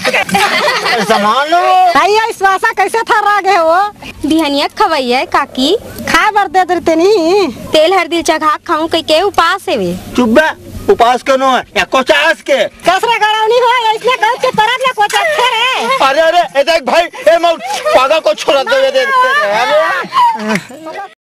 सामान लो भैया श्वासा कैसे थर्रा गए हो बिहनिया खवैया काकी खा बर दे देते नहीं तेल हरदी चघा खाऊं कई के उपास है वे चुप बे उपास के नो है या कोचास के कसरे गड़ावनी हो इसने कल के तरफ ना कोचा रे अरे ए देख भाई ए मैं पागल को छोड़ दे